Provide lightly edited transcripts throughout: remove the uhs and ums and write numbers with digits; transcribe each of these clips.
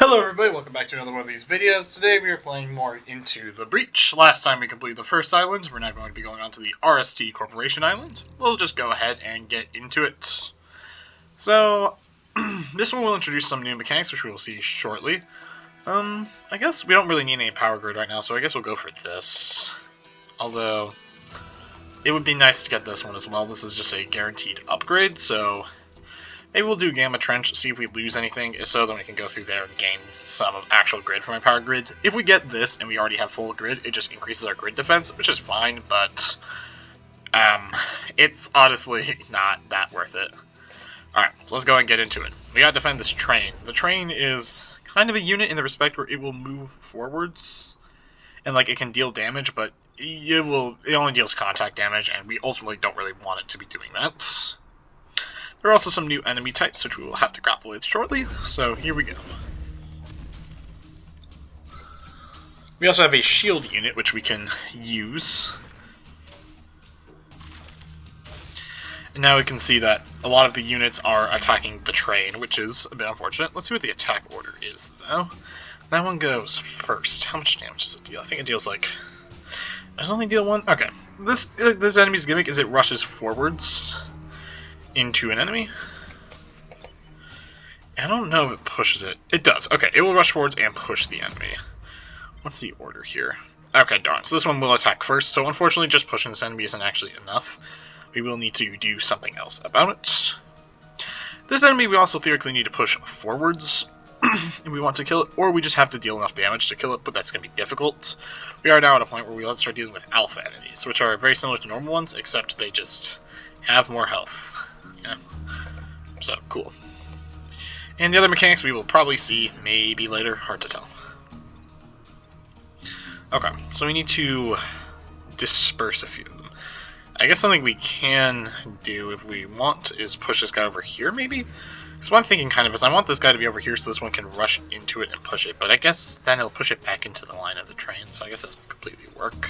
Hello everybody, welcome back to another one of these videos. Today we are playing more Into the Breach. Last time we completed the first island, we're now going to be going on to the RST Corporation Island. We'll just go ahead and get into it. So, this one will introduce some new mechanics, which we will see shortly. I guess we don't really need any power grid right now, so I guess we'll go for this. Although, it would be nice to get this one as well. This is just a guaranteed upgrade, so maybe we'll do Gamma Trench, see if we lose anything. If so, then we can go through there and gain some actual grid from my power grid. If we get this and we already have full grid, it just increases our grid defense, which is fine, but it's honestly not that worth it. Alright, so let's go and get into it. We gotta defend this train. The train is kind of a unit in the respect where it will move forwards, and like it can deal damage, but it only deals contact damage, and we ultimately don't really want it to be doing that. There are also some new enemy types, which we will have to grapple with shortly, so here we go. We also have a shield unit, which we can use. And now we can see that a lot of the units are attacking the train, which is a bit unfortunate. Let's see what the attack order is, though. That one goes first. How much damage does it deal? I think it deals like... Does it only deal one? Okay. This enemy's gimmick is it rushes forwards into an enemy. I don't know if it pushes it. It does. Okay, it will rush forwards and push the enemy. What's the order here? Okay, darn. So this one will attack first. So unfortunately, just pushing this enemy isn't actually enough. We will need to do something else about it. This enemy we also theoretically need to push forwards if we want to kill it, or we just have to deal enough damage to kill it, but that's going to be difficult. We are now at a point where we let's start dealing with alpha enemies, which are very similar to normal ones, except they just have more health. Yeah. So, cool. And the other mechanics we will probably see maybe later, hard to tell. Okay, so we need to disperse a few of them. I guess something we can do if we want is push this guy over here, maybe? So what I'm thinking kind of is I want this guy to be over here so this one can rush into it and push it, but I guess then it'll push it back into the line of the train, so I guess that doesn't completely work.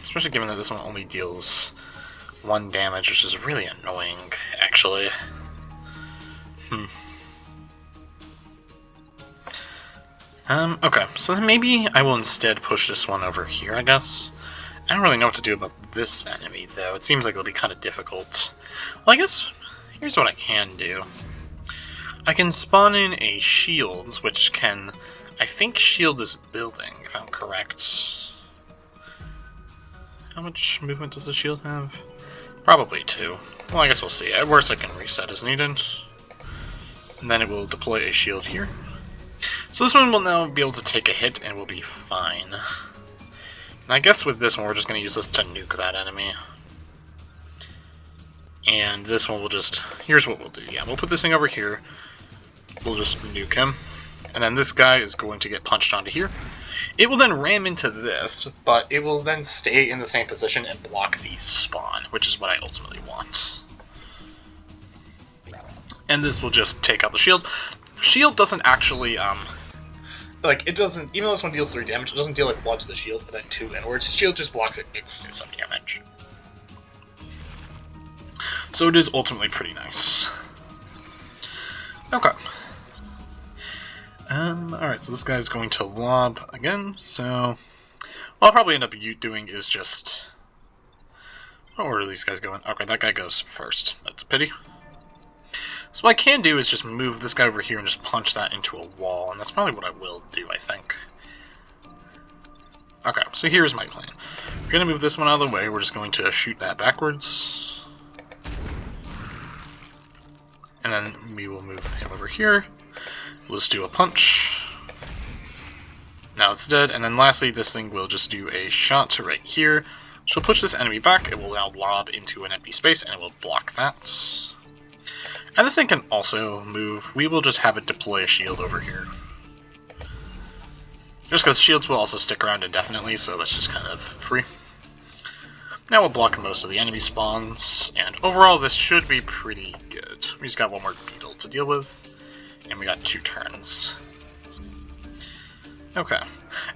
Especially given that this one only deals 1 damage, which is really annoying, actually. Okay, so then maybe I will instead push this one over here, I guess. I don't really know what to do about this enemy, though. It seems like it'll be kind of difficult. Well, I guess here's what I can do. I can spawn in a shield, which can... I think shield is building, if I'm correct. How much movement does the shield have? Probably 2. Well, I guess we'll see. At worst, I can reset as needed. And then it will deploy a shield here. So this one will now be able to take a hit and will be fine. And I guess with this one, we're just going to use this to nuke that enemy. And this one will just... Here's what we'll do. Yeah, we'll put this thing over here. We'll just nuke him. And then this guy is going to get punched onto here. It will then ram into this, but it will then stay in the same position and block the spawn, which is what I ultimately want. And this will just take out the shield. Shield doesn't actually, like, it doesn't, even though this one deals 3 damage, it doesn't deal like 1 to the shield, but then 2 inwards. Shield just blocks it instant some damage. So it is ultimately pretty nice. Okay. Alright, so this guy's going to lob again, so... What I'll probably end up doing is just... What order are these guys going? Okay, that guy goes first. That's a pity. So what I can do is just move this guy over here and just punch that into a wall, and that's probably what I will do, I think. Okay, so here's my plan. We're going to move this one out of the way, we're just going to shoot that backwards. And then we will move him over here. We'll just do a punch. Now it's dead, and then lastly, this thing will just do a shot to right here. So push this enemy back, it will now lob into an empty space, and it will block that. And this thing can also move. We will just have it deploy a shield over here. Just because shields will also stick around indefinitely, so that's just kind of free. Now we'll block most of the enemy spawns, and overall this should be pretty good. We just got 1 more beetle to deal with, and we got 2 turns. Okay,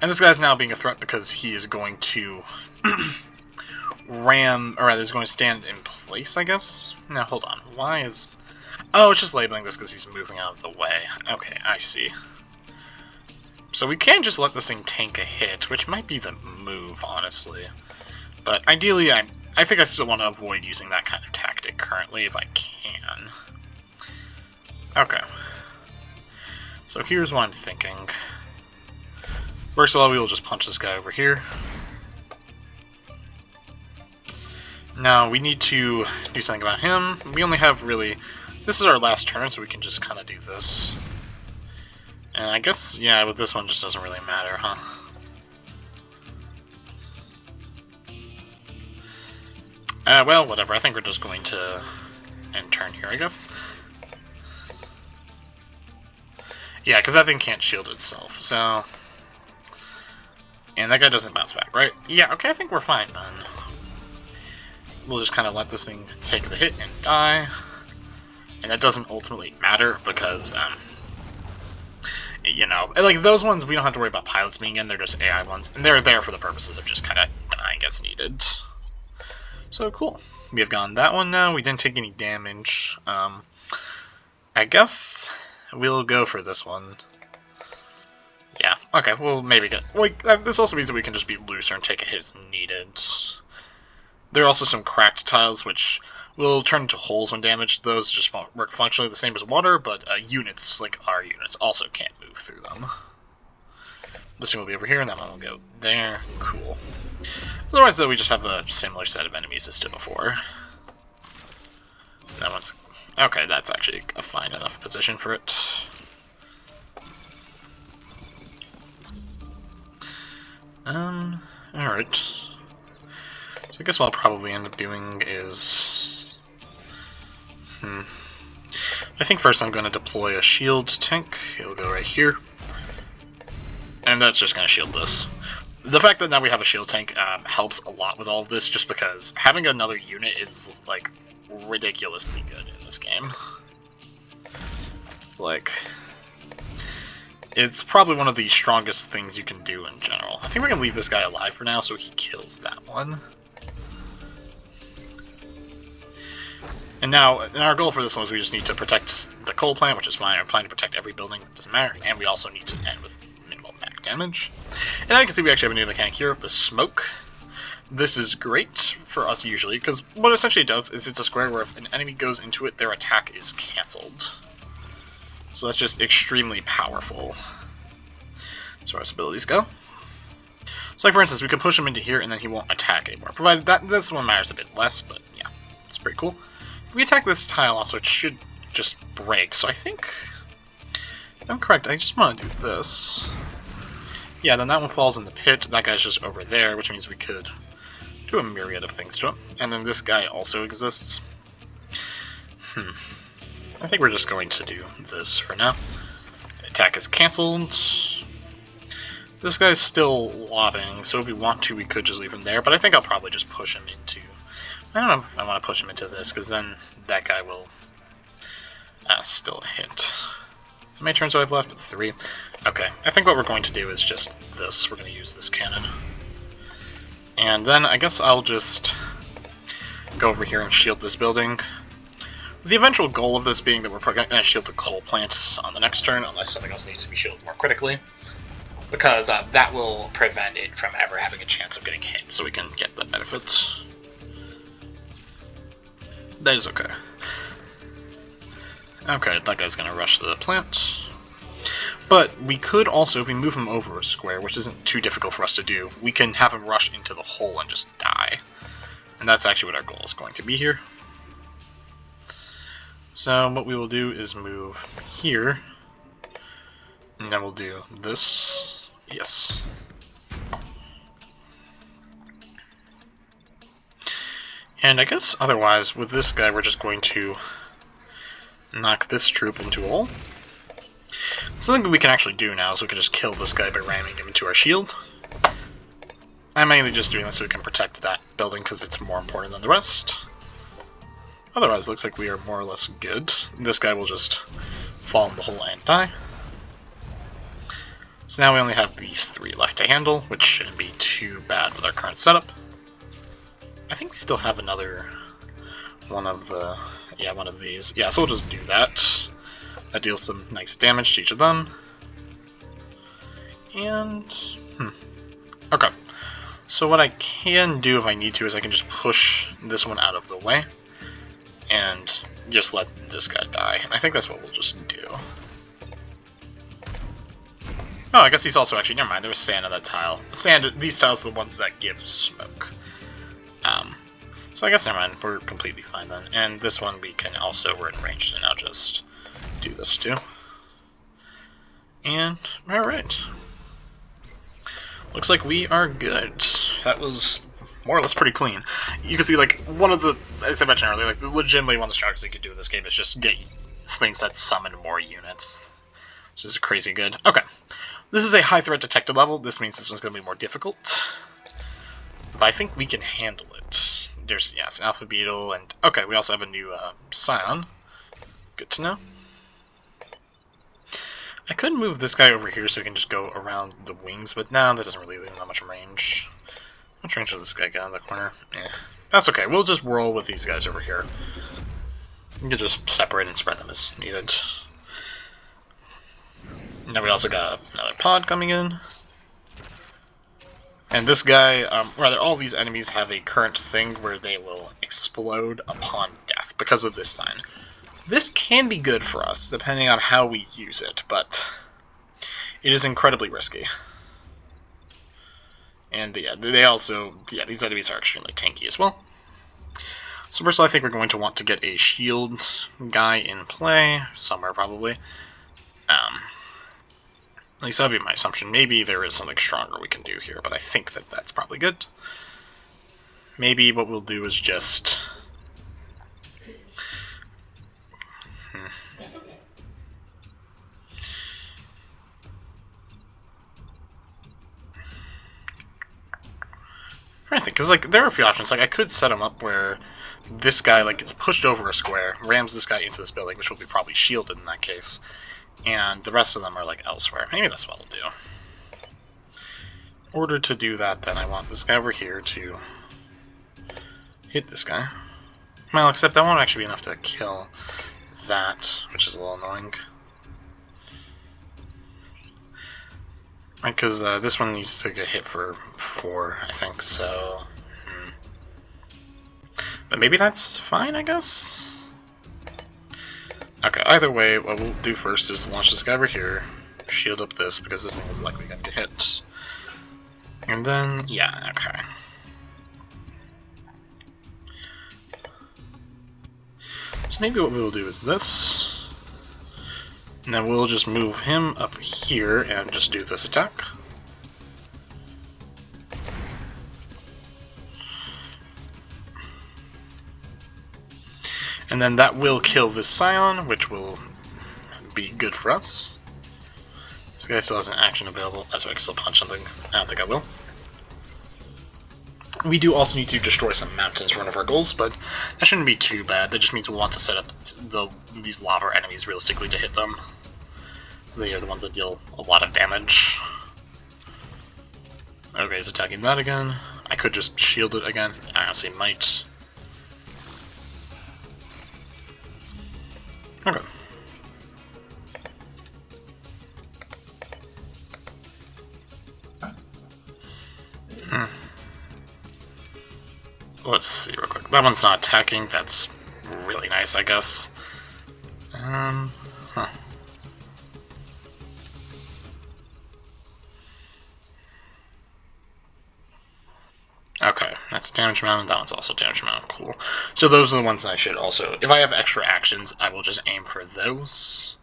and this guy's now being a threat because he is going to ram, or rather, he's going to stand in place, I guess? Now, hold on, why is... Oh, it's just labeling this because he's moving out of the way. Okay, I see. So we can just let this thing tank a hit, which might be the move, honestly. But ideally, I think I still want to avoid using that kind of tactic currently if I can. Okay. So here's what I'm thinking. First of all, we will just punch this guy over here. Now, we need to do something about him. We only have really... This is our last turn, so we can just kind of do this. And I guess, yeah, with this one, just doesn't really matter, huh? Well, whatever. I think we're just going to end turn here, I guess. Yeah, because that thing can't shield itself, so... And that guy doesn't bounce back, right? Yeah, okay, I think we're fine, then. We'll just kind of let this thing take the hit and die. And that doesn't ultimately matter, because, you know, like, those ones, we don't have to worry about pilots being in, they're just AI ones. And they're there for the purposes of just kind of dying as needed. So, cool. We have gotten that one now. We didn't take any damage. I guess we'll go for this one. Yeah, okay, we'll maybe get... Like, this also means that we can just be looser and take a hit as needed. There are also some cracked tiles, which will turn into holes when damaged. Those just won't work functionally the same as water, but units, like our units, also can't move through them. This one will be over here, and that one will go there. Cool. Otherwise, though, we just have a similar set of enemies as to before. That one's... Okay, that's actually a fine enough position for it. Alright. So I guess what I'll probably end up doing is... I think first I'm going to deploy a shield tank. It'll go right here. And that's just going to shield this. The fact that now we have a shield tank helps a lot with all of this, just because having another unit is, like, ridiculously good in this game. Like, it's probably one of the strongest things you can do in general. I think we're going to leave this guy alive for now so he kills that one. And now, our goal for this one is we just need to protect the coal plant, which is fine. I'm planning to protect every building, doesn't matter. And we also need to end with minimal max damage. And now you can see we actually have a new mechanic here, the smoke. This is great for us usually, because what it essentially does is it's a square where if an enemy goes into it, their attack is cancelled. So that's just extremely powerful as far as abilities go. So like for instance, we could push him into here and then he won't attack anymore, provided that this one matters a bit less, but yeah, it's pretty cool. If we attack this tile also, it should just break, so I think I'm correct, I just want to do this. Yeah, then that one falls in the pit, that guy's just over there, which means we could do a myriad of things to him. And then this guy also exists. I think we're just going to do this for now. Attack is cancelled. This guy's still lobbing, so if we want to, we could just leave him there, but I think I'll probably just push him into... I don't know if I want to push him into this, because then that guy will still hit. How many turns do I have left? 3. Okay, I think what we're going to do is just this. We're going to use this cannon. And then I guess I'll just go over here and shield this building. The eventual goal of this being that we're going to shield the coal plant on the next turn, unless something else needs to be shielded more critically. Because that will prevent it from ever having a chance of getting hit, so we can get the benefits. That is okay. Okay, that guy's going to rush the plant. But we could also, if we move him over a square, which isn't too difficult for us to do, we can have him rush into the hole and just die. And that's actually what our goal is going to be here. So what we will do is move here, and then we'll do this. Yes. And I guess otherwise, with this guy, we're just going to knock this troop into a hole. Something we can actually do now is we can just kill this guy by ramming him into our shield. I'm mainly just doing this so we can protect that building because it's more important than the rest. Otherwise, it looks like we are more or less good. This guy will just fall in the hole and die. So now we only have these 3 left to handle, which shouldn't be too bad with our current setup. I think we still have another one of the Yeah, one of these. Yeah, so we'll just do that. That deals some nice damage to each of them. And... okay. So what I can do if I need to is I can just push this one out of the way. And just let this guy die. And I think that's what we'll just do. Oh, I guess he's also actually... never mind, there was sand on that tile. These tiles are the ones that give smoke. So I guess never mind, we're completely fine then. And this one we can also... we're in range, so now just do this too. And... alright. Looks like we are good. That was more or less pretty clean. You can see, like, one of the... as I mentioned earlier, like, legitimately one of the strategies you could do in this game is just get things that summon more units. Which is crazy good. Okay. This is a high threat detected level. This means this one's going to be more difficult. But I think we can handle it. There's, yes, Alpha Beetle, and... okay, we also have a new Scion. Good to know. I could move this guy over here so we can just go around the wings, but now that doesn't really leave him that much range. How much range does this guy get in the corner? Yeah. That's okay, we'll just roll with these guys over here. You can just separate and spread them as needed. Now we also got another pod coming in. And this guy, rather, all these enemies have a current thing where they will explode upon death because of this sign. This can be good for us, depending on how we use it, but it is incredibly risky. And yeah, they also, yeah, these enemies are extremely tanky as well. So first of all, I think we're going to want to get a shield guy in play, somewhere probably. At least that would be my assumption. Maybe there is something stronger we can do here, but I think that that's probably good. Maybe what we'll do is just... I think, because like there are a few options. Like I could set them up where this guy like gets pushed over a square, rams this guy into this building, which will be probably shielded in that case, and the rest of them are like elsewhere. Maybe that's what I'll do. In order to do that, then I want this guy over here to hit this guy. Well, except that won't actually be enough to kill that, which is a little annoying. Right, because this one needs to get hit for 4, I think, so... But maybe that's fine, I guess? Okay, either way, what we'll do first is launch this guy over here, shield up this, because this thing is likely going to get hit. And then, yeah, okay. So maybe what we'll do is this. And then we'll just move him up here and just do this attack. And then that will kill this Scion, which will be good for us. This guy still has an action available. That's why I can still punch something. I don't think I will. We do also need to destroy some mountains for one of our goals, but that shouldn't be too bad. That just means we'll want to set up these lava enemies realistically to hit them. So they are the ones that deal a lot of damage. Okay, he's attacking that again. I could just shield it again. I honestly might. Okay. Let's see real quick. That one's not attacking. That's really nice, I guess. Huh. Okay, that's damage mountain. That one's also damage mountain. Cool. So those are the ones that I should also... if I have extra actions, I will just aim for those.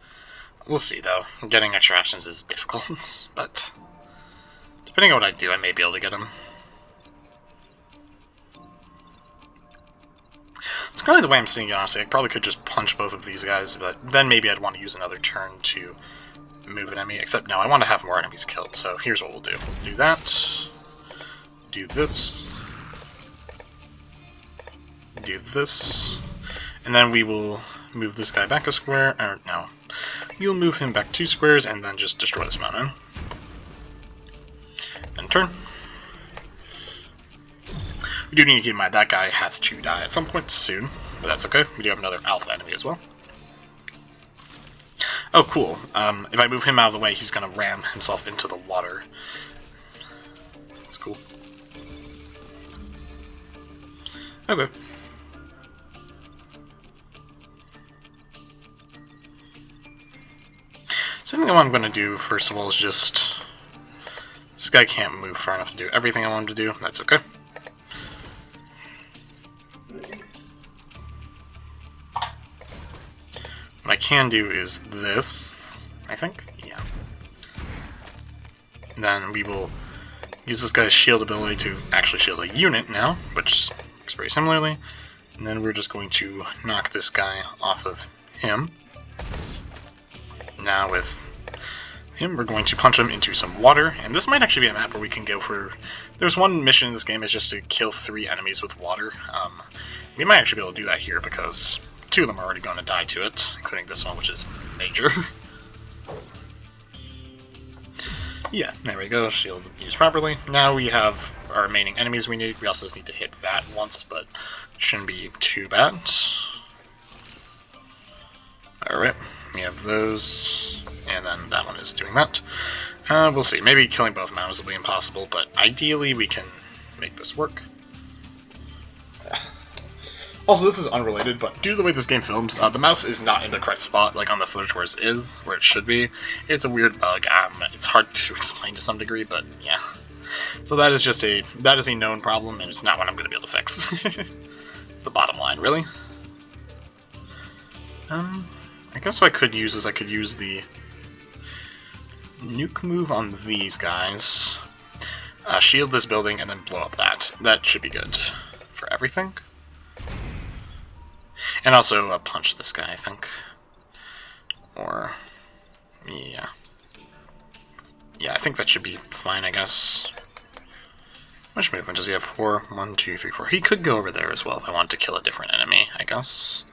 We'll see, though. Getting extra actions is difficult, but... depending on what I do, I may be able to get them. It's currently the way I'm seeing it, honestly. I probably could just punch both of these guys, but then maybe I'd want to use another turn to move an enemy. Except, no, I want to have more enemies killed, so here's what we'll do. We'll do that. Do this. Do this. And then we will move this guy back a square. Or, no. You'll move him back 2 squares and then just destroy this mountain. And turn. We do need to keep in mind that guy has to die at some point soon. but that's okay. We do have another alpha enemy as well. Oh, cool. If I move him out of the way, he's going to ram himself into the water. That's cool. Okay. So I think what I'm going to do, first of all, is just... This guy can't move far enough to do everything I want him to do. That's okay. What I can do is this, I think. Yeah. And then we will use this guy's shield ability to actually shield a unit now, which works very similarly. And then we're just going to knock this guy off of him. Now with him, we're going to punch him into some water, and this might actually be a map where we can go for... There's one mission in this game is just to kill 3 enemies with water. We might actually be able to do that here because 2 of them are already going to die to it, including this one, which is major. Yeah, there we go, shield used properly. Now we have our remaining enemies we need. We also just need to hit that once, but shouldn't be too bad. Alright, we have those, and then that one is doing that. We'll see, maybe killing both mountains will be impossible, but ideally we can make this work. Also, this is unrelated, but due to the way this game films, the mouse is not in the correct spot, like on the footage where it should be. It's a weird bug. It's hard to explain to some degree, but yeah. So that is just a known problem, and it's not what I'm going to be able to fix. It's the bottom line, really. I guess what I could use is I could use the nuke move on these guys, shield this building, and then blow up that. That should be good for everything. And also punch this guy, I think. Or, yeah. Yeah, I think that should be fine, I guess. How much movement does he have? 4? 1, 2, 3, 4. He could go over there as well if I wanted to kill a different enemy, I guess.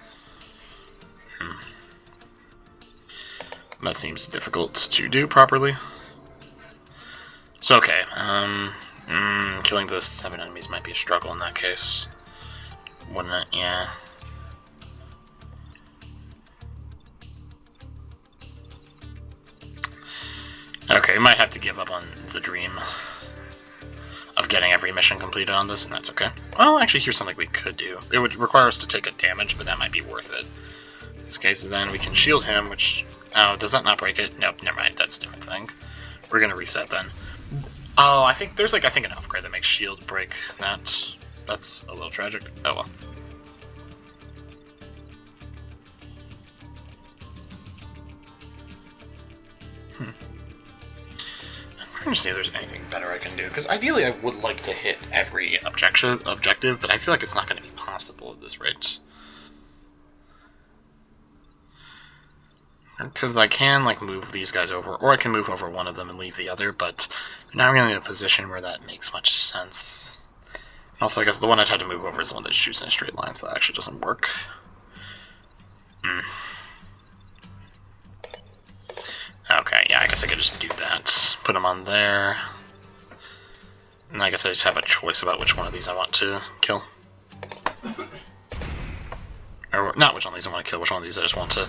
That seems difficult to do properly. So, okay. Killing those 7 enemies might be a struggle in that case. Wouldn't it? Yeah. Okay, we might have to give up on the dream of getting every mission completed on this, and that's okay. Well, actually, here's something we could do. It would require us to take a damage, but that might be worth it. In this case, then we can shield him, which... Oh, does that not break it? Nope, never mind, that's a different thing. We're gonna reset then. Oh, I think there's, an upgrade that makes shield break that. That's a little tragic. Oh well. I'm trying to see if there's anything better I can do, because ideally I would like to hit every objective, but I feel like it's not going to be possible at this rate. Because I can, move these guys over, or I can move over one of them and leave the other, but now we're in a position where that makes much sense. Also, I guess the one I'd have to move over is the one that shoots in a straight line, so that actually doesn't work. Okay, yeah, I guess I could just do that. Put them on there. And I guess I just have a choice about which one of these I want to kill. Or, not which one of these I want to kill, which one of these I just want to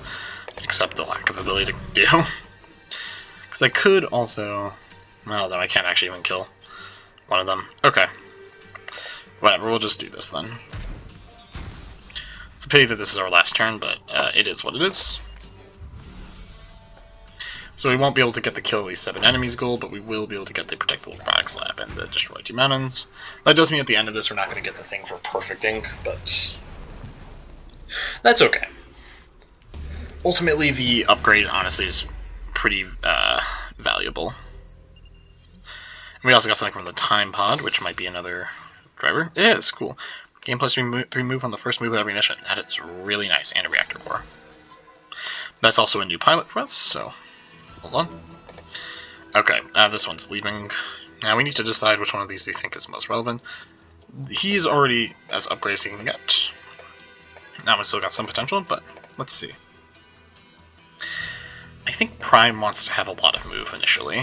accept the lack of ability to do. Because I could also... Well, though I can't actually even kill one of them. Okay. Whatever, we'll just do this then. It's a pity that this is our last turn, but it is what it is. So we won't be able to get the kill these 7 enemies goal, but we will be able to get the protect the products lab and the destroy 2 mountains. That does mean at the end of this we're not going to get the thing for perfect ink, but that's okay. Ultimately, the upgrade honestly is pretty valuable. And we also got something from the time pod, which might be another driver. It is cool. Game plus 3 move on the first move of every mission. That is really nice, and a reactor core. That's also a new pilot for us, so hold on. Okay, this one's leaving. Now we need to decide which one of these we think is most relevant. He's already as upgraded as he can get. That one's still got some potential, but let's see. I think Prime wants to have a lot of move initially.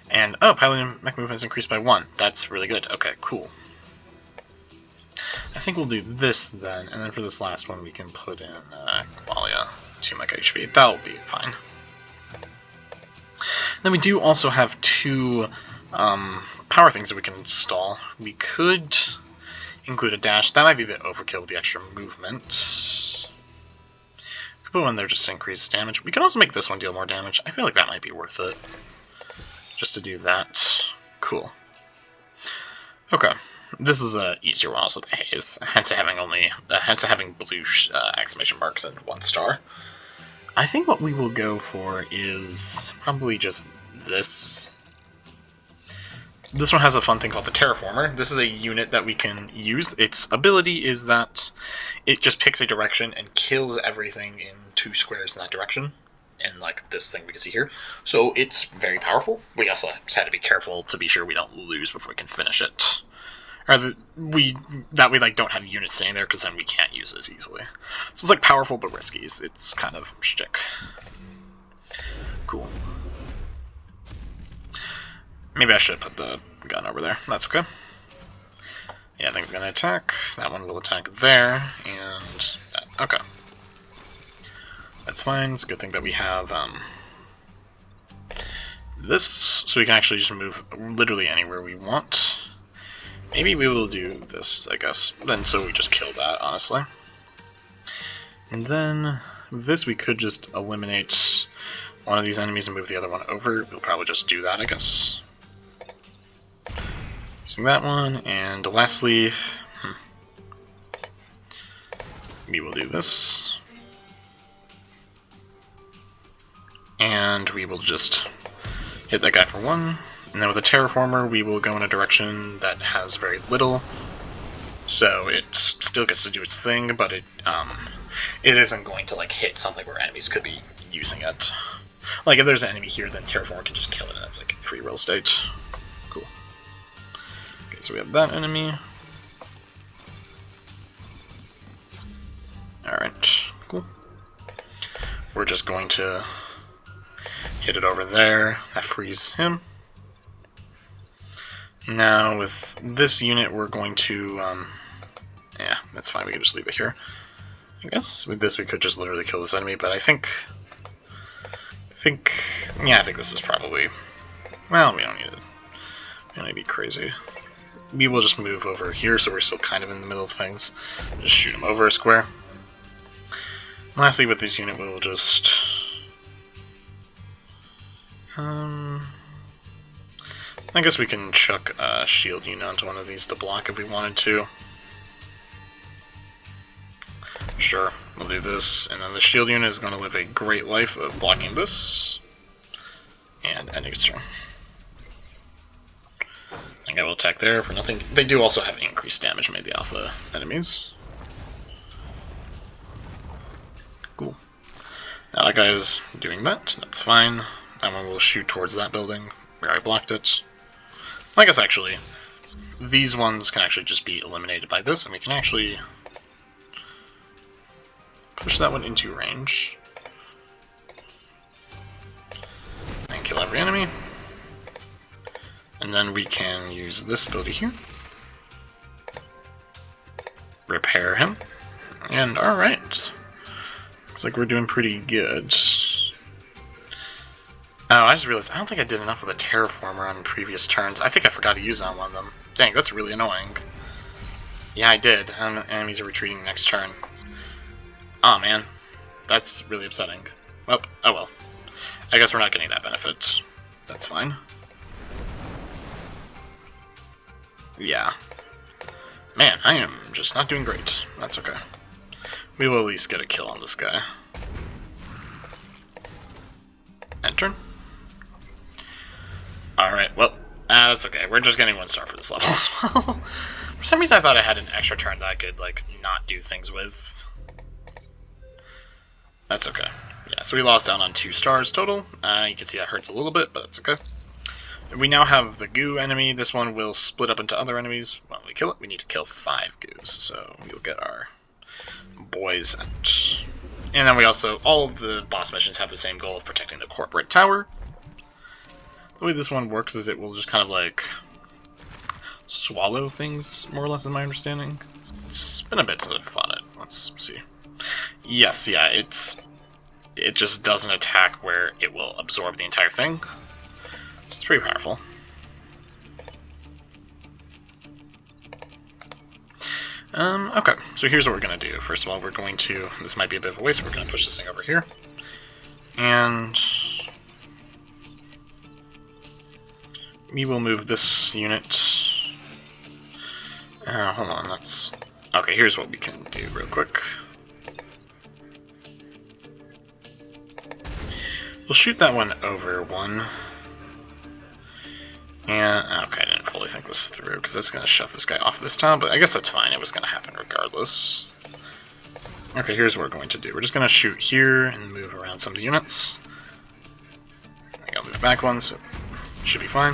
And, oh, pilot and mech movement is increased by 1. That's really good. Okay, cool. I think we'll do this then, and then for this last one we can put in Qualia, 2 Mecha HP. That'll be fine. Then we do also have 2 power things that we can install. We could include a dash. That might be a bit overkill with the extra movement. Could put one there just to increase damage. We can also make this one deal more damage. I feel like that might be worth it. Just to do that. Cool. Okay. This is a easier one also, the haze. Hence having blue exclamation marks and 1 star. I think what we will go for is probably just this. This one has a fun thing called the Terraformer. This is a unit that we can use. Its ability is that it just picks a direction and kills everything in 2 squares in that direction. And like this thing we can see here. So it's very powerful. We also just had to be careful to be sure we don't lose before we can finish it. Or that we like don't have units staying there, because then we can't use it as easily. So it's like powerful but risky. It's kind of shtick. Cool. Maybe I should put the gun over there. That's okay. Yeah, thing's gonna attack. That one will attack there, and that. Okay. That's fine. It's a good thing that we have this, so we can actually just move literally anywhere we want. Maybe we will do this, I guess. Then so we just kill that, honestly. And then this we could just eliminate one of these enemies and move the other one over. We'll probably just do that, I guess. Using that one, and lastly, we will do this. And we will just hit that guy for 1. And then with a Terraformer, we will go in a direction that has very little. So it still gets to do its thing, but it isn't going to like hit something where enemies could be using it. Like if there's an enemy here, then Terraformer can just kill it, and that's like free real estate. Cool. Okay, so we have that enemy. Alright, cool. We're just going to hit it over there. That frees him. Now with this unit we're going to, yeah, that's fine, we can just leave it here. I guess with this we could just literally kill this enemy, but I think this is probably, well, we don't need to, be crazy. We will just move over here so we're still kind of in the middle of things. Just shoot him over a square. And lastly with this unit we'll just, I guess we can chuck a shield unit onto one of these to block if we wanted to. Sure, we'll do this, and then the shield unit is going to live a great life of blocking this, and ending its turn. I think I will attack there for nothing. They do also have increased damage made the alpha enemies. Cool. Now that guy is doing that, that's fine. That one will shoot towards that building where I blocked it. I guess actually, these ones can actually just be eliminated by this, and we can actually push that one into range. And kill every enemy. And then we can use this ability here. Repair him. And alright. Looks like we're doing pretty good. Oh, I just realized I don't think I did enough with a Terraformer on previous turns. I think I forgot to use that on one of them. Dang, that's really annoying. Yeah, I did. And enemies are retreating next turn. Aw, man. That's really upsetting. Well, oh well. I guess we're not getting that benefit. That's fine. Yeah. Man, I am just not doing great. That's okay. We will at least get a kill on this guy. End turn. Alright, well, that's okay. We're just getting 1 star for this level as well. For some reason I thought I had an extra turn that I could, like, not do things with. That's okay. Yeah, so we lost out on 2 stars total. You can see that hurts a little bit, but that's okay. We now have the goo enemy. This one will split up into other enemies. When we kill it, we need to kill 5 goos, so we'll get our boys out. And then we also, all of the boss missions have the same goal of protecting the corporate tower. The way this one works is it will just kind of like swallow things, more or less, in my understanding. It's been a bit since I've fought it. Let's see. Yes, yeah, it just doesn't attack where it will absorb the entire thing. So it's pretty powerful. Okay, so here's what we're going to do. First of all, we're going to, this might be a bit of a waste, we're going to push this thing over here. And we will move this unit. Hold on, that's... Okay, here's what we can do real quick. We'll shoot that one over one. And, okay, I didn't fully think this through, because that's going to shove this guy off this tile, but I guess that's fine. It was going to happen regardless. Okay, here's what we're going to do. We're just going to shoot here and move around some of the units. I think I'll move back one, so it should be fine.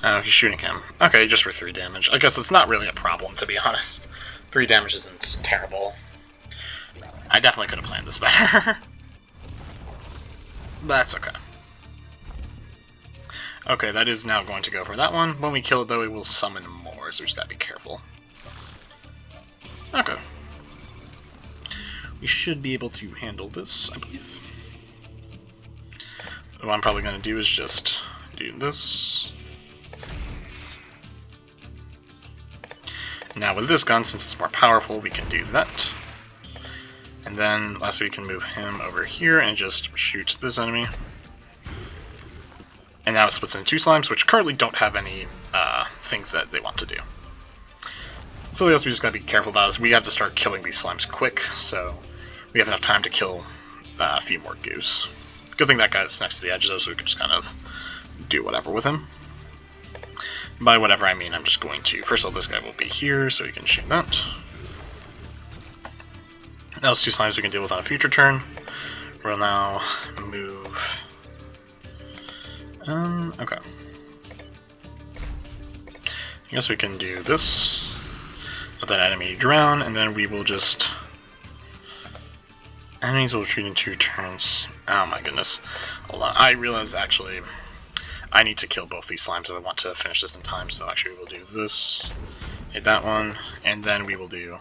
Oh, he's shooting him. Okay, just for 3 damage. I guess it's not really a problem, to be honest. 3 damage isn't terrible. I definitely could have planned this better. That's okay. Okay, that is now going to go for that one. When we kill it, though, it will summon more, so we just gotta be careful. Okay. We should be able to handle this, I believe. What I'm probably going to do is just do this. Now with this gun, since it's more powerful, we can do that. And then lastly we can move him over here and just shoot this enemy. And now it splits into 2 slimes, which currently don't have any things that they want to do. Something else we just gotta be careful about is we have to start killing these slimes quick, so we have enough time to kill a few more goose. Good thing that guy's next to the edge though, so we can just kind of do whatever with him. By whatever I mean, I'm just going to... First of all, this guy will be here, so we can shoot that. Those 2 slimes we can deal with on a future turn. We'll now move... okay. I guess we can do this. Let that enemy drown, and then we will just... Enemies will retreat in 2 turns. Oh my goodness. Hold on. I realize, actually, I need to kill both these slimes if I want to finish this in time, so actually we'll do this, hit that one, and then we will do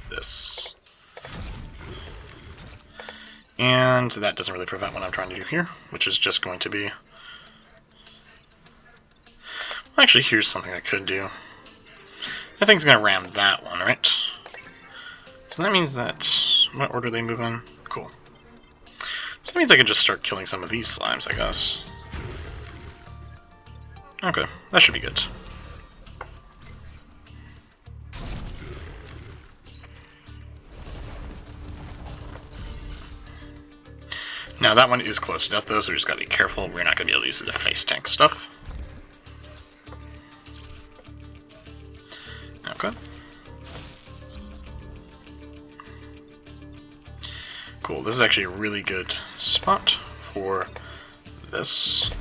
this. And that doesn't really prevent what I'm trying to do here, which is just going to be... Well, actually, here's something I could do. That thing's going to ram that one, right? So that means that... What order they move in? Cool. So that means I can just start killing some of these slimes, I guess. Okay, that should be good. Now that one is close to death though, so we just gotta be careful. We're not gonna be able to use it to face tank stuff. Okay. Cool, this is actually a really good spot for this.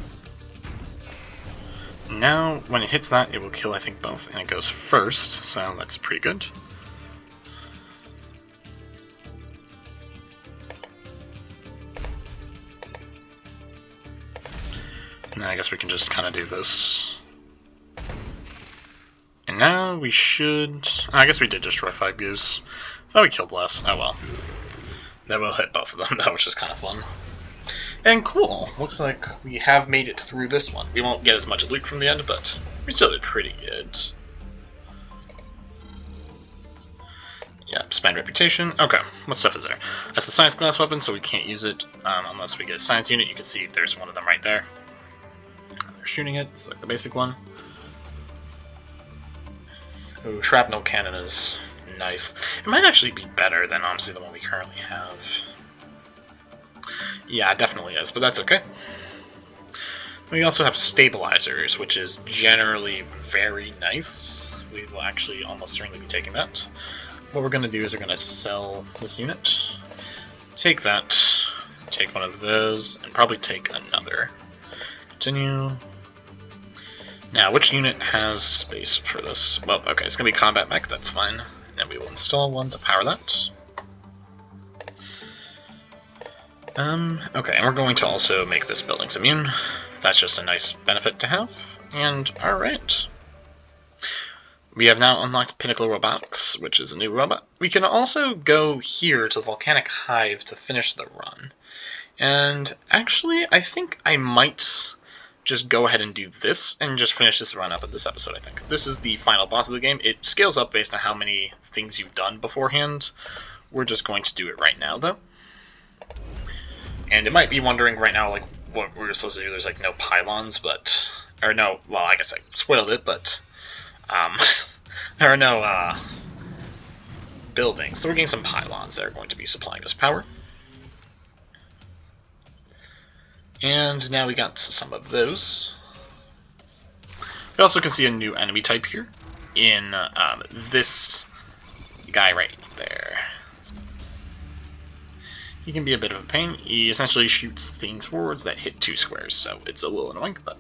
Now, when it hits that, it will kill, I think, both, and it goes first, so that's pretty good. Now I guess we can just kind of do this. And now we should... I guess we did destroy 5 goose. I thought we killed less. Oh well. That will hit both of them, though, which is kind of fun. And cool, looks like we have made it through this one. We won't get as much loot from the end, but we still did pretty good. Yeah, spend reputation. Okay, what stuff is there? That's a science class weapon, so we can't use it unless we get a science unit. You can see there's one of them right there. They're shooting it, it's like the basic one. Ooh, shrapnel cannon is nice. It might actually be better than, honestly, the one we currently have. Yeah, it definitely is, but that's okay. We also have stabilizers, which is generally very nice. We will actually almost certainly be taking that. What we're going to do is we're going to sell this unit, take that, take one of those, and probably take another. Continue. Now, which unit has space for this? Well, okay, it's going to be combat mech, that's fine. Then we will install one to power that. Okay, and we're going to also make this buildings immune. That's just a nice benefit to have. And, alright. We have now unlocked Pinnacle Robotics, which is a new robot. We can also go here to the Volcanic Hive to finish the run. And actually, I think I might just go ahead and do this and just finish this run up in this episode, I think. This is the final boss of the game. It scales up based on how many things you've done beforehand. We're just going to do it right now, though. And it might be wondering right now, like, what we're supposed to do. There's, like, no pylons, but... Or no, well, I guess I spoiled it, but... there are no, buildings. So we're getting some pylons that are going to be supplying us power. And now we got some of those. We also can see a new enemy type here in this guy right there. He can be a bit of a pain. He essentially shoots things forwards that hit 2 squares, so it's a little annoying, but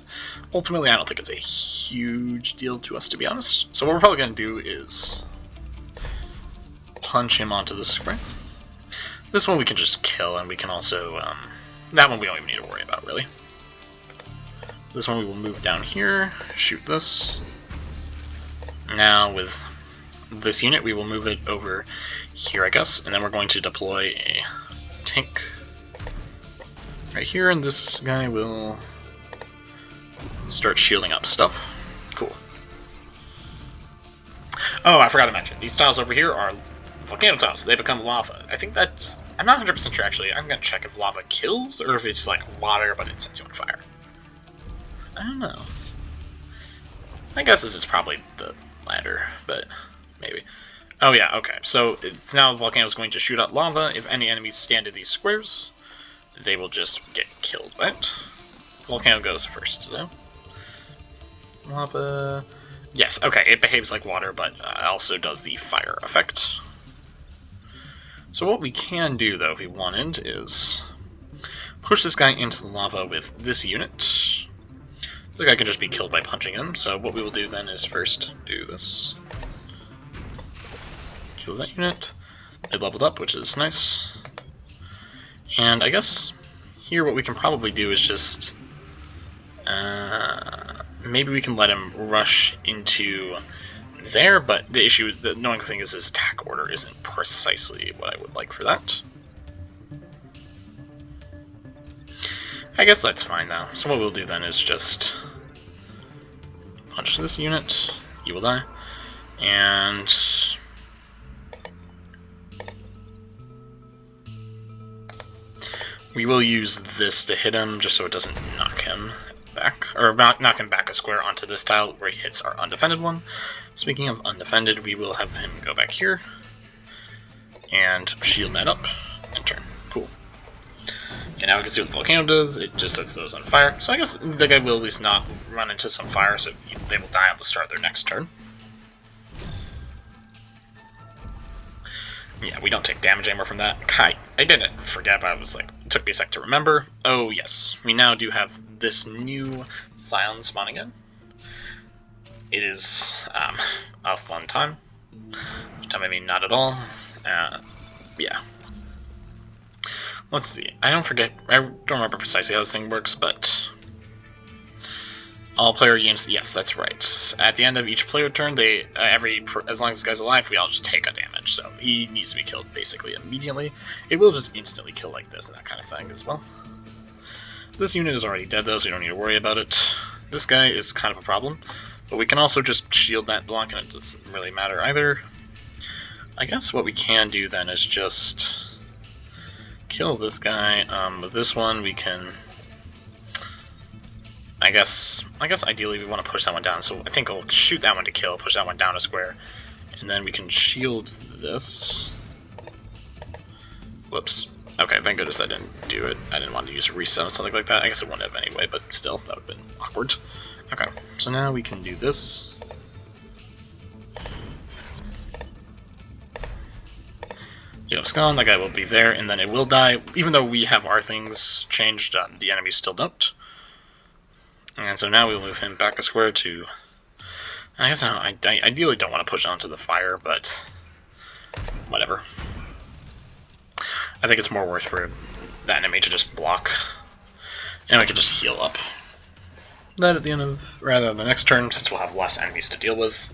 ultimately I don't think it's a huge deal to us, to be honest. So what we're probably going to do is punch him onto the square. This one we can just kill, and we can also... that one we don't even need to worry about, really. This one we will move down here, shoot this. Now with this unit we will move it over here, I guess, and then we're going to deploy a tank right here, and this guy will start shielding up stuff. Cool. Oh, I forgot to mention, these tiles over here are volcano tiles. They become lava. I think that's... I'm not 100% sure, actually. I'm going to check if lava kills, or if it's like water, but it sets you on fire. I don't know. My guess is it's probably the latter, but maybe. Oh yeah, okay. So it's now the volcano is going to shoot out lava. If any enemies stand in these squares, they will just get killed by it. Volcano goes first, though. Lava... Yes, okay, it behaves like water, but also does the fire effect. So what we can do, though, if we wanted, is push this guy into the lava with this unit. This guy can just be killed by punching him, so what we will do then is first do this. Kill that unit. It leveled up, which is nice. And I guess here what we can probably do is just... maybe we can let him rush into there, but the issue, the annoying thing is his attack order isn't precisely what I would like for that. I guess that's fine now. So what we'll do then is just punch this unit, he will die, and we will use this to hit him just so it doesn't knock him back, or knock him back a square onto this tile where he hits our undefended one. Speaking of undefended, we will have him go back here and shield that up and turn. Cool. And now we can see what the volcano does. It just sets those on fire. So I guess the guy will at least not run into some fire, so they will die at the start of their next turn. Yeah, we don't take damage anymore from that. I didn't forget, but I was like, it took me a sec to remember. Oh yes, we now do have this new Scion spawning in. It is a fun time. I mean, not at all. Yeah. Let's see. I don't remember precisely how this thing works, but all player games. Yes, that's right. At the end of each player turn, they as long as this guy's alive, we all just take a damage. So he needs to be killed basically immediately. It will just instantly kill like this and that kind of thing as well. This unit is already dead though, so we don't need to worry about it. This guy is kind of a problem, but we can also just shield that block, and it doesn't really matter either. I guess what we can do then is just kill this guy. With this one, we can. I guess ideally we want to push that one down, so I think I'll shoot that one to kill, push that one down a square, and then we can shield this. Whoops. Okay, thank goodness I didn't do it. I didn't want to use a reset or something like that. I guess it wouldn't have anyway, but still, that would have been awkward. Okay, so now we can do this. Yup's gone, that guy will be there, and then it will die. Even though we have our things changed, the enemies still don't. And so now we'll move him back a square to... I guess I ideally don't want to push onto the fire, but whatever. I think it's more worth for the enemy to just block, and we can just heal up. That at the end of, rather, the next turn, since we'll have less enemies to deal with.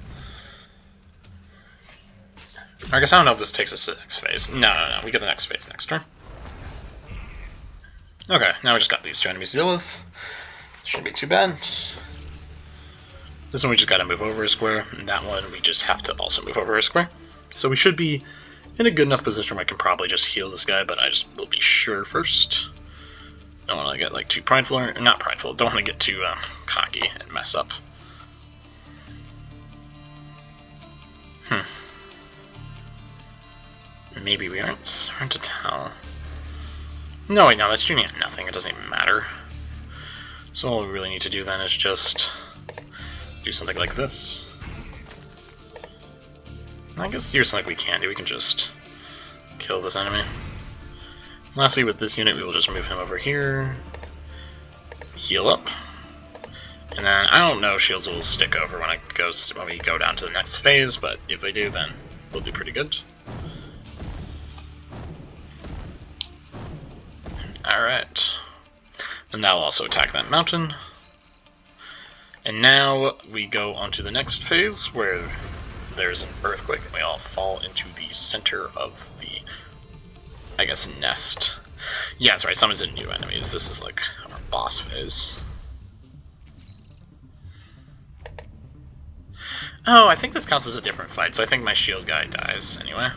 I guess I don't know if this takes us to the next phase. No. We get the next phase next turn. Okay, now we just got these two enemies to deal with. Shouldn't be too bad. This one we just gotta move over a square, and that one we just have to also move over a square. So we should be in a good enough position where I can probably just heal this guy, but I just will be sure first. Don't want to get like too prideful, or not prideful, don't want to get too cocky and mess up. Maybe we aren't. It's hard to tell. No, wait, no, that's shooting at nothing. It doesn't even matter. So all we really need to do then is just do something like this. I guess here's something we can do. We can just kill this enemy. Lastly, with this unit, we will just move him over here, heal up, and then I don't know if shields will stick over when we go down to the next phase, but if they do, then we'll do pretty good. Alright. And that will also attack that mountain. And now we go on to the next phase, where there's an earthquake, and we all fall into the center of the, I guess, nest. Yeah, that's right, summons in new enemies. This is like our boss phase. Oh, I think this counts as a different fight, so I think my shield guy dies anyway.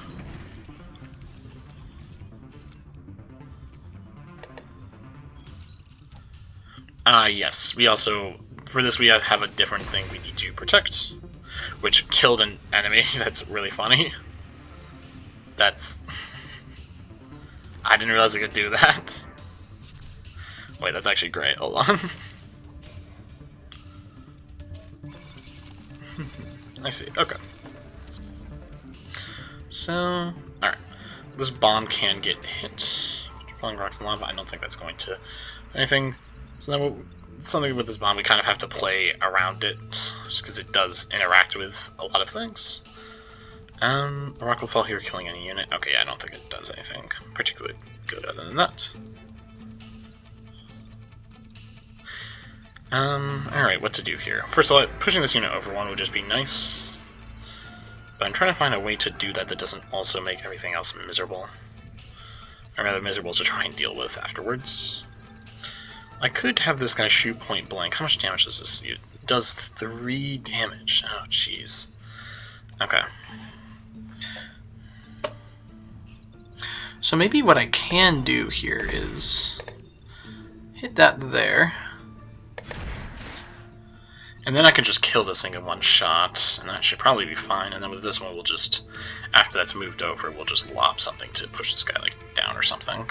Yes, we also, for this we have a different thing we need to protect, which killed an enemy. That's really funny. That's... I didn't realize I could do that. Wait, that's actually great. Hold on. I see. Okay. So, alright. This bomb can get hit. Falling rocks and lava. I don't think that's going to anything. So then something with this bomb, we kind of have to play around it, just because it does interact with a lot of things. A rock will fall here, killing any unit. Okay, I don't think it does anything particularly good other than that. Alright, what to do here? First of all, pushing this unit over one would just be nice. But I'm trying to find a way to do that that doesn't also make everything else miserable. Or rather, miserable to try and deal with afterwards. I could have this guy shoot point blank. How much damage does this do? It does 3 damage. Oh, jeez. Okay. So maybe what I can do here is hit that there. And then I can just kill this thing in one shot, and that should probably be fine. And then with this one, we'll just, after that's moved over, we'll just lob something to push this guy like down or something.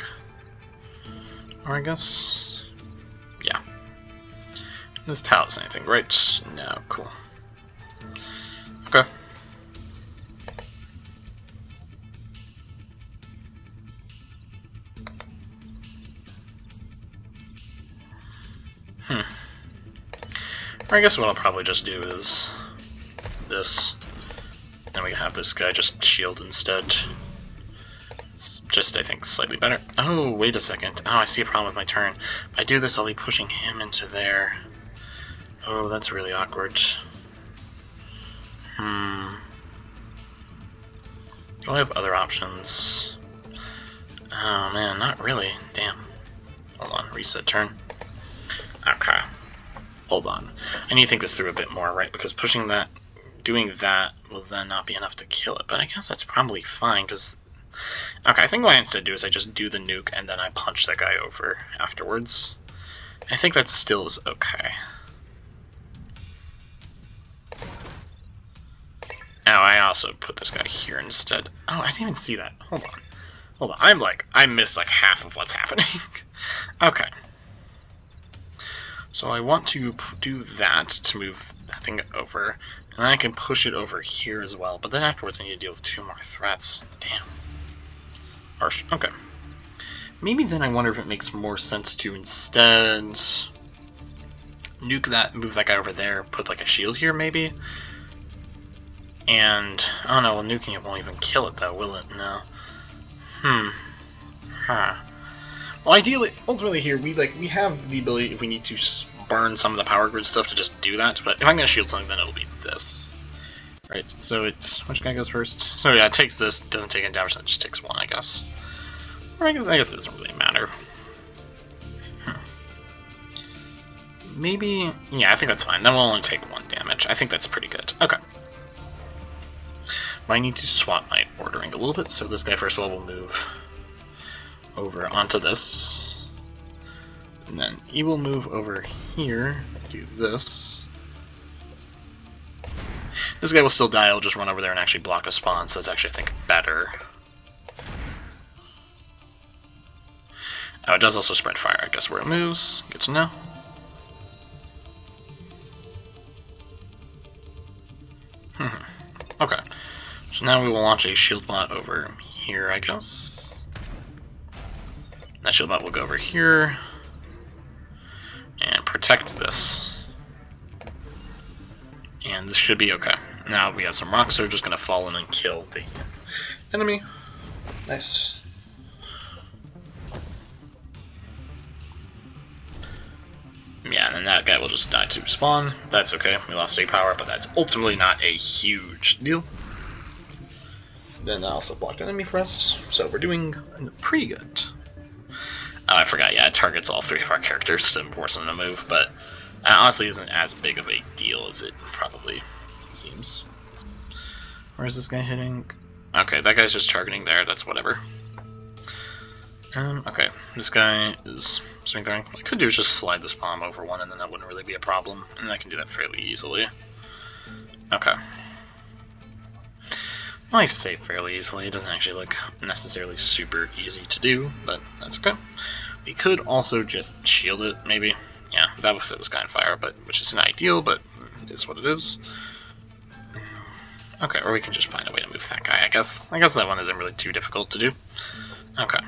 Or I guess, yeah. This tile is anything, right? No, cool. Okay. I guess what I'll probably just do is this. Then we can have this guy just shield instead. It's just, I think, slightly better. Oh, wait a second. Oh, I see a problem with my turn. If I do this, I'll be pushing him into there. Oh, that's really awkward. Do I have other options? Oh, man, not really. Damn. Hold on, reset turn. Okay. Hold on. I need to think this through a bit more, right? Because pushing that, doing that will then not be enough to kill it. But I guess that's probably fine, because... Okay, I think what I instead do is I just do the nuke and then I punch that guy over afterwards. I think that still is okay. Oh, I also put this guy here instead. Oh, I didn't even see that. Hold on. Hold on. I missed like half of what's happening. Okay. So I want to do that to move that thing over, and then I can push it over here as well, but then afterwards I need to deal with 2 more threats. Damn. Harsh. Okay. Maybe then I wonder if it makes more sense to instead nuke that, move that guy over there, put like a shield here maybe? And, oh no, well nuking it won't even kill it though, will it? No. Well, ideally, ultimately here, we have the ability, if we need to burn some of the power grid stuff, to just do that, but if I'm going to shield something, then it'll be this. Right, so it's... which guy goes first? So yeah, it takes this, doesn't take any damage, so it just takes 1, I guess. Or I guess it doesn't really matter. Maybe... yeah, I think that's fine. Then we'll only take 1 damage. I think that's pretty good. Okay. I need to swap my ordering a little bit, so this guy first of all will move over onto this. And then he will move over here, do this. This guy will still die, I'll just run over there and actually block a spawn, so that's actually, I think, better. Oh, it does also spread fire, I guess, where it moves. Good to know. Okay. So now we will launch a shield bot over here, I guess. That shield bot will go over here and protect this. And this should be okay. Now we have some rocks that are just going to fall in and kill the enemy. Nice. Yeah, and then that guy will just die to spawn. That's okay. We lost 8 power, but that's ultimately not a huge deal. Then I also blocked an enemy for us, so we're doing pretty good. Oh, I forgot, yeah, it targets all 3 of our characters to force them to move, but it honestly isn't as big of a deal as it probably seems. Where is this guy hitting? Okay, that guy's just targeting there, that's whatever. Okay, this guy is swing throwing. What I could do is just slide this bomb over one, and then that wouldn't really be a problem, and I can do that fairly easily. Okay. Well, I say fairly easily, it doesn't actually look necessarily super easy to do, but that's okay. We could also just shield it, maybe. Yeah, that would set this guy on fire, but which isn't ideal, but it is what it is. Okay, or we can just find a way to move that guy, I guess. I guess that one isn't really too difficult to do. Okay.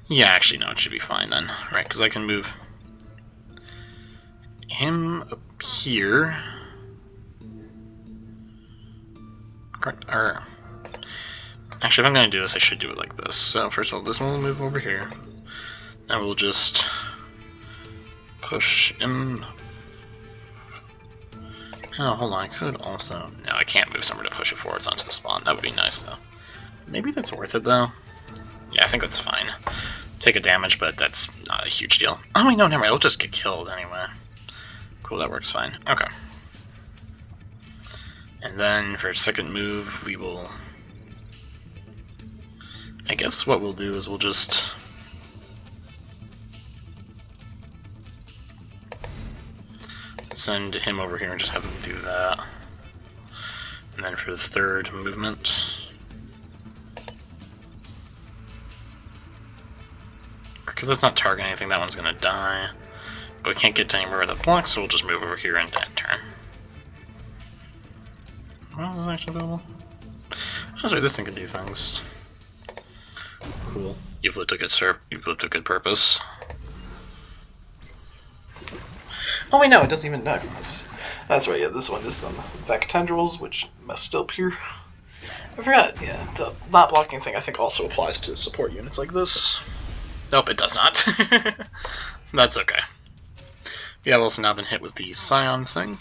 Yeah, actually, no, it should be fine then, right? Because I can move him up here. Correct. Or actually, if I'm going to do this, I should do it like this. So first of all, this one will move over here. Now we'll just push him. Oh, hold on. I could also. No, I can't move somewhere to push it forwards onto the spawn. That would be nice, though. Maybe that's worth it, though. Yeah, I think that's fine. Take a damage, but that's not a huge deal. Oh, wait, no, never mind. It'll just get killed anyway. Cool, that works fine. Okay. And then for a second move, we will... I guess what we'll do is we'll just... send him over here and just have him do that. And then for the third movement... because it's not targeting anything, that one's gonna die. But we can't get to anywhere with the block, so we'll just move over here and end turn. What else is actually available? That's right, this thing can do things. Cool. You've lived a good purpose. Oh wait, no, it doesn't even die from this. That's right, yeah, this one is some Vec tendrils, which messed up here. I forgot, yeah, the not blocking thing I think also applies to support units like this. Nope, it does not. That's okay. We have also now been hit with the Scion thing.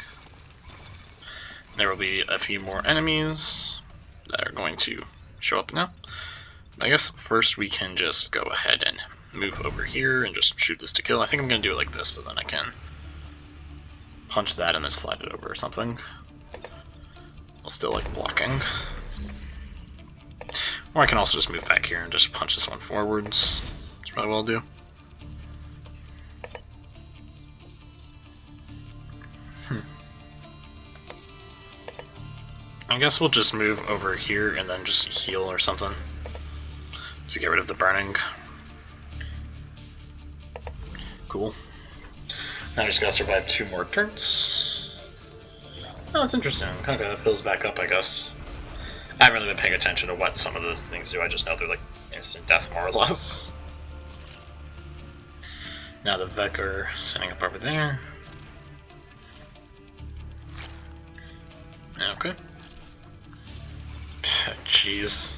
There will be a few more enemies that are going to show up now. I guess first we can just go ahead and move over here and just shoot this to kill. I think I'm going to do it like this so then I can punch that and then slide it over or something. While still like blocking. Or I can also just move back here and just punch this one forwards. That's probably what I'll do. I guess we'll just move over here and then just heal or something to get rid of the burning. Cool. Now I just gotta survive 2 more turns. Oh, that's interesting. Okay, that fills back up, I guess. I haven't really been paying attention to what some of those things do, I just know they're like instant death, more or less. Now the Vec are setting up over there. Okay. Jeez.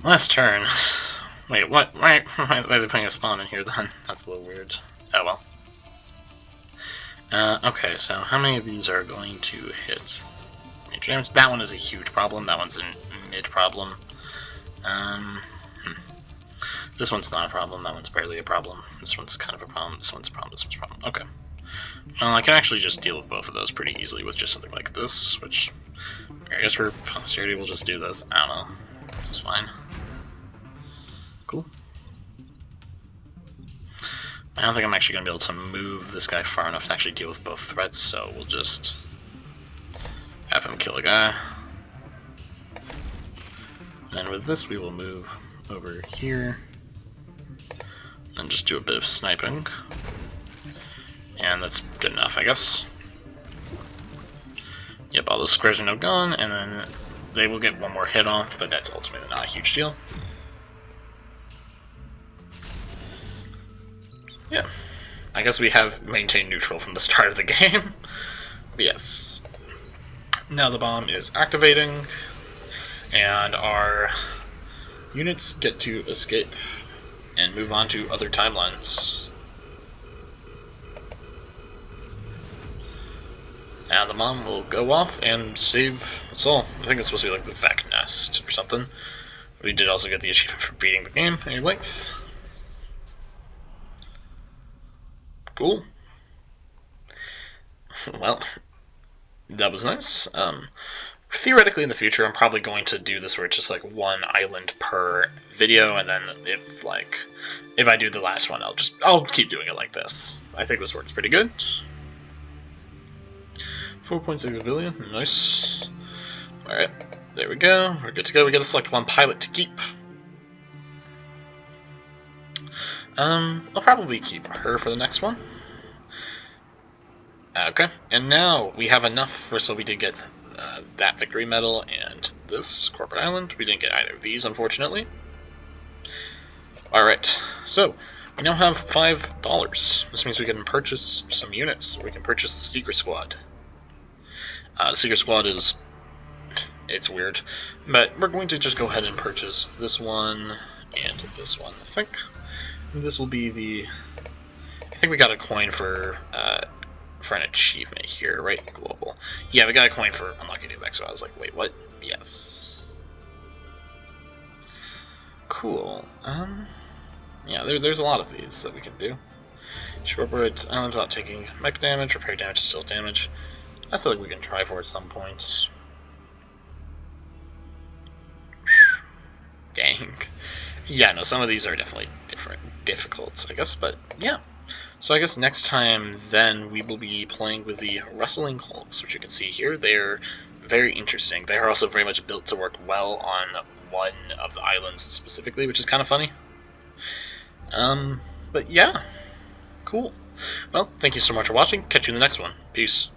Last turn. Wait, what? Why are they putting a spawn in here then? That's a little weird. Oh well. Okay, so how many of these are going to hit major damage? That one is a huge problem. That one's a mid problem. This one's not a problem. That one's barely a problem. This one's kind of a problem. This one's a problem. This one's a problem. Okay. Well, I can actually just deal with both of those pretty easily with just something like this, which I guess for posterity we'll just do this. I don't know. It's fine. Cool. I don't think I'm actually going to be able to move this guy far enough to actually deal with both threats, so we'll just have him kill a guy. And with this we will move over here and just do a bit of sniping. And that's good enough, I guess. Yep, all those squares are now gone, and then they will get one more hit off, but that's ultimately not a huge deal. Yeah. I guess we have maintained neutral from the start of the game. But yes. Now the bomb is activating, and our units get to escape and move on to other timelines. And the bomb will go off and save us all. I think it's supposed to be like the Vec Nest or something. We did also get the achievement for beating the game any length. Cool. Well, that was nice. Theoretically, in the future, I'm probably going to do this where it's just like one island per video, and then if I do the last one, I'll keep doing it like this. I think this works pretty good. 4.6 billion, nice. All right, there we go. We're good to go. We got to select one pilot to keep. I'll probably keep her for the next one. Okay, and now we have enough so we did get that victory medal and this corporate island. We didn't get either of these, unfortunately. Alright, so we now have $5. This means we can purchase some units. We can purchase the Secret Squad. The Secret Squad it's weird, but we're going to just go ahead and purchase this one and this one, I think. This will be I think we got a coin for an achievement here, right? Global. Yeah, we got a coin for unlocking new mech, so I was like, wait, what? Yes. Cool. Yeah, there's a lot of these that we can do. Shortboard island without taking mech damage, repair damage, and still damage. I feel like we can try for at some point. Dang. Yeah, no, some of these are definitely difficult, I guess, but yeah. So I guess next time, then, we will be playing with the Wrestling Hulks, which you can see here. They're very interesting. They are also very much built to work well on one of the islands specifically, which is kind of funny. But yeah, cool. Well, thank you so much for watching. Catch you in the next one. Peace.